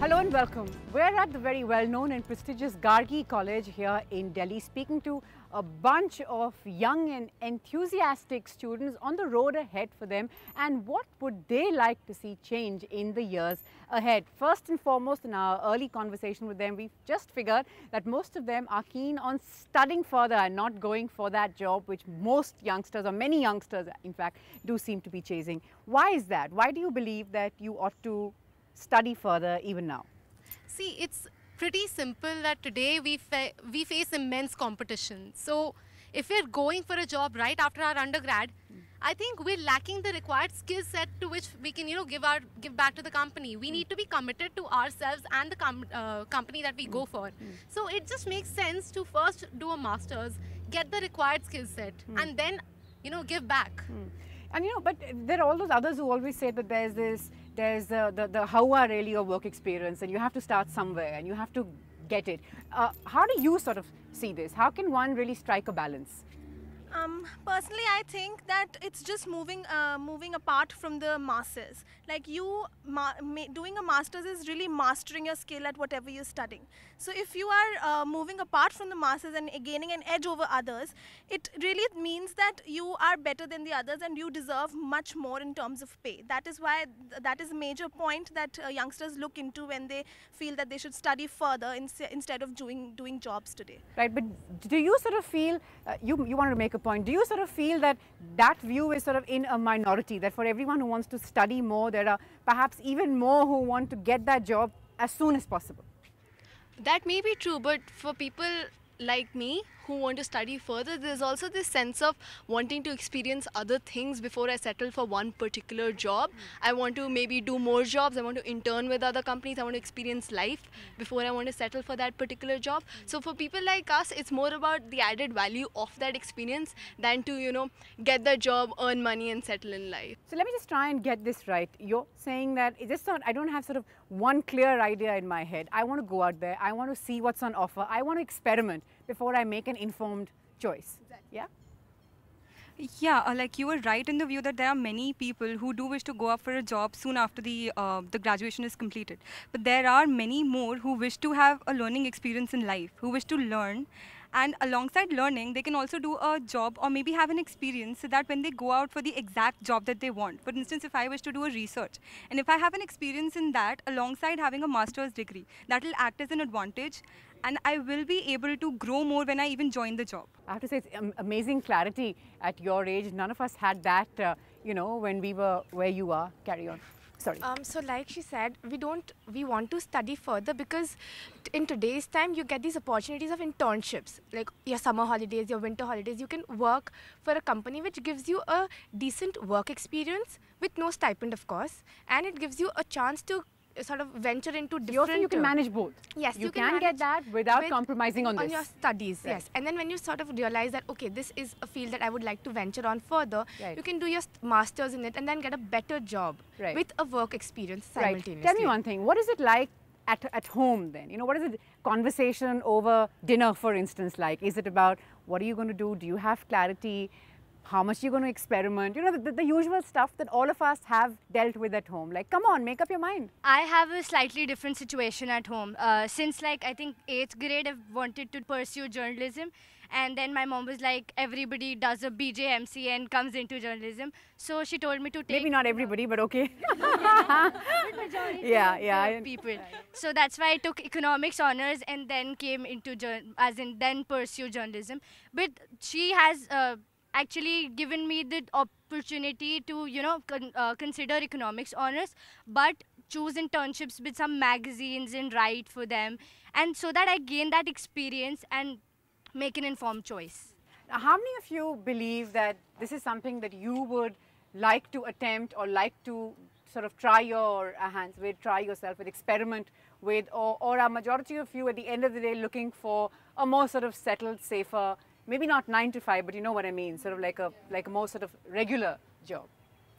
Hello and welcome. We're at the very well-known and prestigious Gargi College here in Delhi, speaking to a bunch of young and enthusiastic students on the road ahead for them and what would they like to see change in the years ahead. First and foremost, in our early conversation with them, we've just figured that most of them are keen on studying further and not going for that job which most youngsters, or many youngsters in fact, do seem to be chasing. Why is that? Why do you believe that you ought to study further even now? See, it's pretty simple that today we face immense competition. So if we're going for a job right after our undergrad, I think we're lacking the required skill set to which we can, give back to the company. We need to be committed to ourselves and the company that we go for. So it just makes sense to first do a master's, get the required skill set, and then, give back. And but there are all those others who always say that there's the how really your work experience, and you have to start somewhere and you have to get it. How do you sort of see this? How can one really strike a balance? Personally, I think that it's just moving apart from the masses. Like doing a master's is really mastering your skill at whatever you're studying. So if you are moving apart from the masses and gaining an edge over others, it really means that you are better than the others and you deserve much more in terms of pay. That is why that is a major point that youngsters look into when they feel that they should study further instead of doing jobs today. Right, but do you sort of feel, you wanted to make a point, do you sort of feel that that view is sort of in a minority, that for everyone who wants to study more, there are perhaps even more who want to get that job as soon as possible? That may be true, but for people like me who want to study further, there's also this sense of wanting to experience other things before I settle for one particular job. I want to maybe do more jobs, I want to intern with other companies, I want to experience life before I want to settle for that particular job. So for people like us, it's more about the added value of that experience than to, get the job, earn money and settle in life. So let me just try and get this right. You're saying that I don't have sort of one clear idea in my head. I want to go out there, I want to see what's on offer, I want to experiment before I make an informed choice. Exactly. Yeah? Yeah, like you were right in the view that there are many people who do wish to go up for a job soon after the graduation is completed. But there are many more who wish to have a learning experience in life, who wish to learn. And alongside learning, they can also do a job or maybe have an experience so that when they go out for the exact job that they want. For instance, if I wish to do a research, and if I have an experience in that alongside having a master's degree, that will act as an advantage. And I will be able to grow more when I even join the job. I have to say, it's amazing clarity at your age. None of us had that, when we were where you are. Carry on. Sorry. So like she said, we want to study further because in today's time you get these opportunities of internships, like your summer holidays, your winter holidays. You can work for a company which gives you a decent work experience with no stipend, of course, and it gives you a chance to sort of venture into different... You can manage both. Yes, you can get that without compromising on this. On your studies, right. Yes. And then when you sort of realize that, okay, this is a field that I would like to venture on further, right. You can do your masters in it and then get a better job with a work experience simultaneously. Right. Tell me one thing, what is it like at home then? What is the conversation over dinner, for instance, like? Is it about what are you going to do? Do you have clarity? How much you're going to experiment, the usual stuff that all of us have dealt with at home. Like, come on, make up your mind. I have a slightly different situation at home. Since I think 8th grade, I've wanted to pursue journalism. And then my mom was like, everybody does a BJMC and comes into journalism. So she told me to take... Maybe not everybody, but okay. Majority of people. Right. So that's why I took economics honors and then came into, then pursue journalism. But she has... actually given me the opportunity to, consider economics honors, but choose internships with some magazines and write for them. And so that I gain that experience and make an informed choice. Now, how many of you believe that this is something that you would like to attempt or like to sort of try your hands with, try yourself with, experiment with, or are majority of you at the end of the day looking for a more sort of settled, safer, maybe not 9 to 5, but you know what I mean, sort of like a more sort of regular job?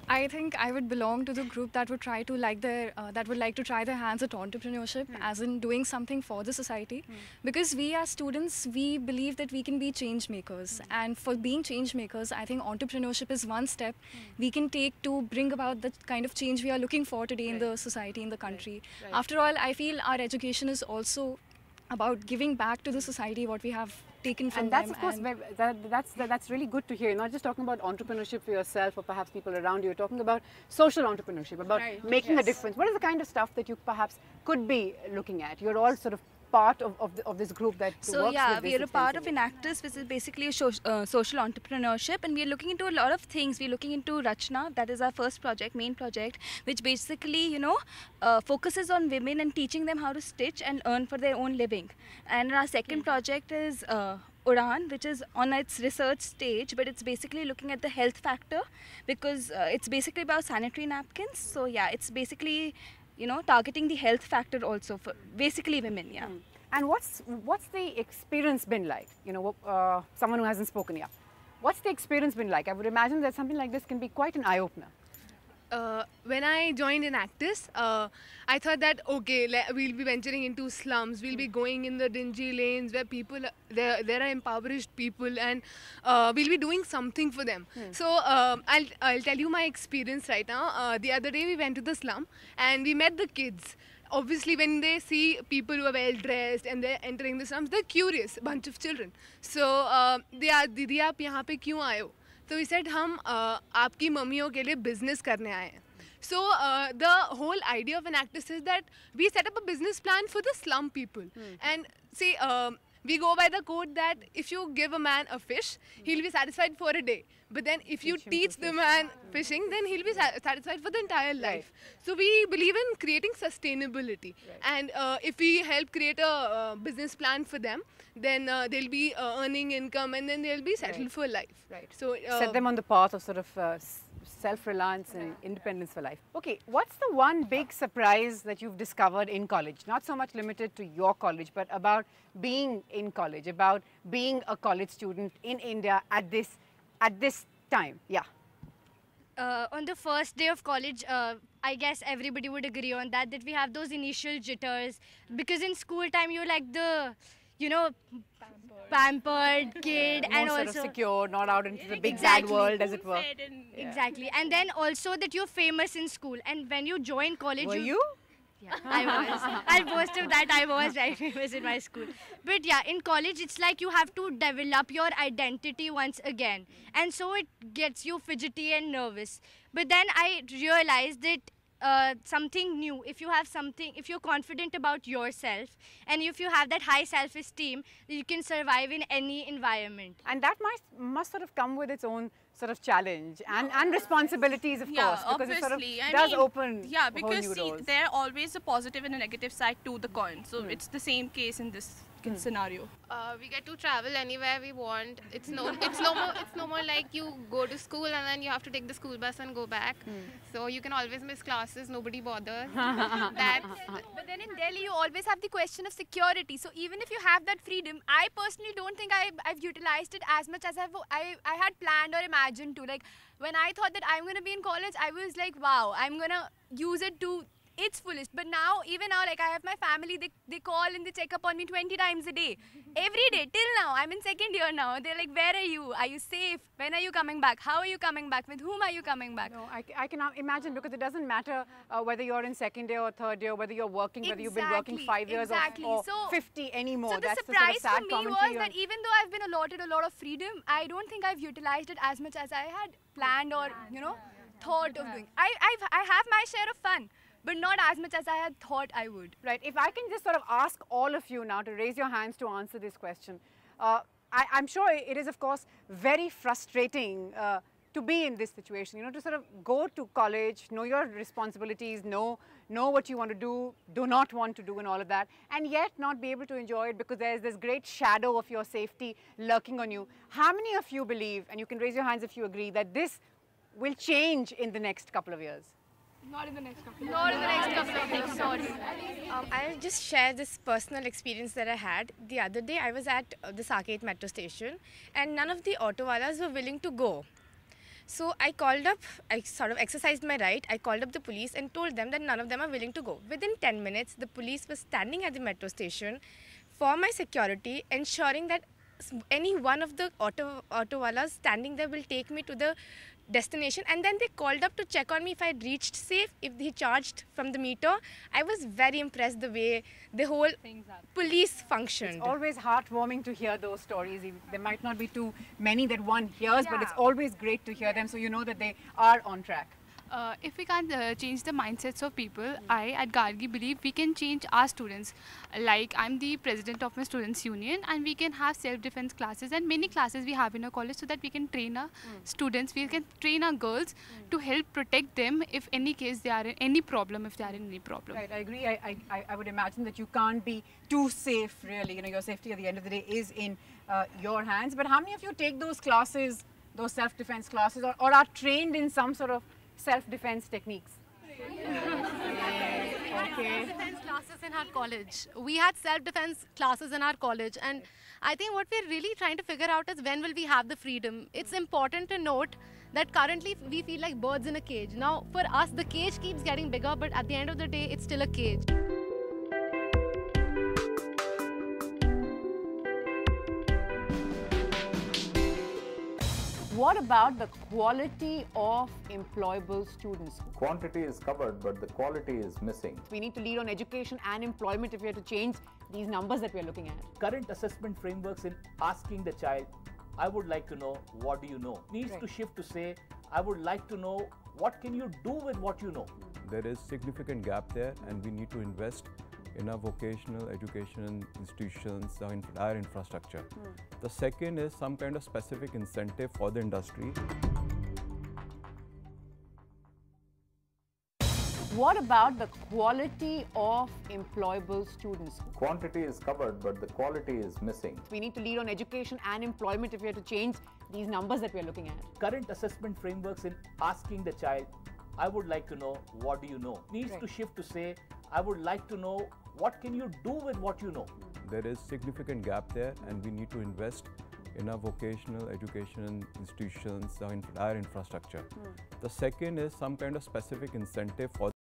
I think I would belong to the group that would try to that would like to try their hands at entrepreneurship, as in doing something for the society. Because we as students, we believe that we can be change makers, and for being change makers, I think entrepreneurship is one step we can take to bring about the kind of change we are looking for today in the society, in the country. After all, I feel our education is also about giving back to the society what we have taken from And that's, them. of course, that's really good to hear. You're not just talking about entrepreneurship for yourself or perhaps people around you. You're talking about social entrepreneurship, about making a difference. What is the kind of stuff that you perhaps could be looking at? You're all sort of part of this group that works with this we are a part of extensively. Enactus, which is basically a social entrepreneurship, and we are looking into a lot of things. We're looking into Rachna, that is our first project, main project, which basically, focuses on women and teaching them how to stitch and earn for their own living. And our second project is Udan, which is on its research stage, but it's basically looking at the health factor, because it's basically about sanitary napkins. So yeah, it's basically targeting the health factor also for basically women. Yeah. And what's the experience been like? Someone who hasn't spoken yet. What's the experience been like? I would imagine that something like this can be quite an eye-opener. When I joined Enactus, I thought that okay, we'll be venturing into slums, we'll be going in the dingy lanes where there are impoverished people, and we'll be doing something for them. So I'll tell you my experience right now. The other day we went to the slum and we met the kids. Obviously, when they see people who are well dressed and they're entering the slums, they're curious, bunch of children. So they asked, "Didi, आप यहाँ पे क्यों आए हो?" So we said, हम आपकी मम्मियों के लिए business करने आए हैं. So the whole idea of Enactus is that we set up a business plan for the slum people. And see, we go by the code that if you give a man a fish, he'll be satisfied for a day. But then if you teach the man fishing, then he'll be satisfied for the entire life. So we believe in creating sustainability. And if we help create a business plan for them, then they'll be earning income, and then they'll be settled for life. So set them on the path of sort of self-reliance and independence for life. Okay, what's the one big surprise that you've discovered in college? Not so much limited to your college, but about being in college, about being a college student in India at this time. Yeah. On the first day of college, I guess everybody would agree on that we have those initial jitters, because in school time you're like the pampered kid, and More also sort of secure, not out into the big bad world, as it were. Exactly, and then also that you're famous in school, and when you join college, Were you? Yeah, I was. I'll boast of that. I was very famous in my school. But yeah, in college, it's like you have to develop your identity once again. And so it gets you fidgety and nervous. But then I realized that something new, if you're confident about yourself, and if you have that high self-esteem, you can survive in any environment. And that must sort of come with its own sort of challenge and responsibilities, of course, because it sort of does open because whole new doors. there are always a positive and a negative side to the coin. So it's the same case in this scenario. We get to travel anywhere we want. It's no more like you go to school and then you have to take the school bus and go back. So you can always miss classes. Nobody bothers. But then in Delhi, you always have the question of security. So even if you have that freedom, I personally don't think I've utilized it as much as I had planned or imagined to. Like when I thought that I'm going to be in college, I was like, wow, I'm going to use it to its fullest. But now, even now, like I have my family, they call and they check up on me 20 times a day. Every day, till now. I'm in second year now. They're like, where are you? Are you safe? When are you coming back? How are you coming back? With whom are you coming back? No, I can imagine, because it doesn't matter whether you're in second year or third year, whether you're working, whether you've been working 5 years or So, 50 anymore. So the That's surprise the sort of sad for me was commentary that even though I've been allotted a lot of freedom, I don't think I've utilized it as much as I had planned or, thought of doing. I have my share of fun, but not as much as I had thought I would. Right. If I can just sort of ask all of you now to raise your hands to answer this question. I'm sure it is, of course, very frustrating to be in this situation, to sort of go to college, know your responsibilities, know what you want to do not want to do, and all of that, and yet not be able to enjoy it because there's this great shadow of your safety lurking on you. How many of you believe, and you can raise your hands if you agree, that this will change in the next couple of years? Not in the next couple of years, sorry. I'll just share this personal experience that I had. The other day I was at the Saket metro station and none of the auto walas were willing to go. So I called up, I sort of exercised my right. I called up the police and told them that none of them are willing to go. Within 10 minutes, the police was standing at the metro station for my security, ensuring that any one of the auto wallahs standing there will take me to the destination. And then they called up to check on me if I had reached safe, if he charged from the meter. I was very impressed the way the whole police functioned. It's always heartwarming to hear those stories. There might not be too many that one hears, but it's always great to hear them, so you know that they are on track. If we can't change the mindsets of people, I at Gargi believe we can change our students. Like, I'm the president of my students union, and we can have self-defense classes and many classes we have in our college, so that we can train our students, we can train our girls to help protect them if any case they are in any problem, if they are in any problem. Right, I agree. I would imagine that you can't be too safe, really. You know, your safety at the end of the day is in your hands. But how many of you take those classes, those self-defense classes, or are trained in some sort of self-defense techniques? Self-defense classes in our college. We had self-defense classes in our college, and I think what we're really trying to figure out is when will we have the freedom. It's important to note that currently we feel like birds in a cage. Now, for us, the cage keeps getting bigger, but at the end of the day, it's still a cage. What about the quality of employable students? Quantity is covered, but the quality is missing. We need to lead on education and employment if we are to change these numbers that we are looking at. Current assessment frameworks in asking the child, I would like to know, what do you know, needs to shift to say, I would like to know, what can you do with what you know? There is significant gap there, and we need to invest in our vocational education institutions, our entire infrastructure. The second is some kind of specific incentive for the industry. What about the quality of employable students? Quantity is covered, but the quality is missing. We need to lead on education and employment if we are to change these numbers that we are looking at. Current assessment frameworks in asking the child, I would like to know, what do you know, needs to shift to say, I would like to know, what can you do with what you know? There is significant gap there, and we need to invest in our vocational education institutions, our entire infrastructure. The second is some kind of specific incentive for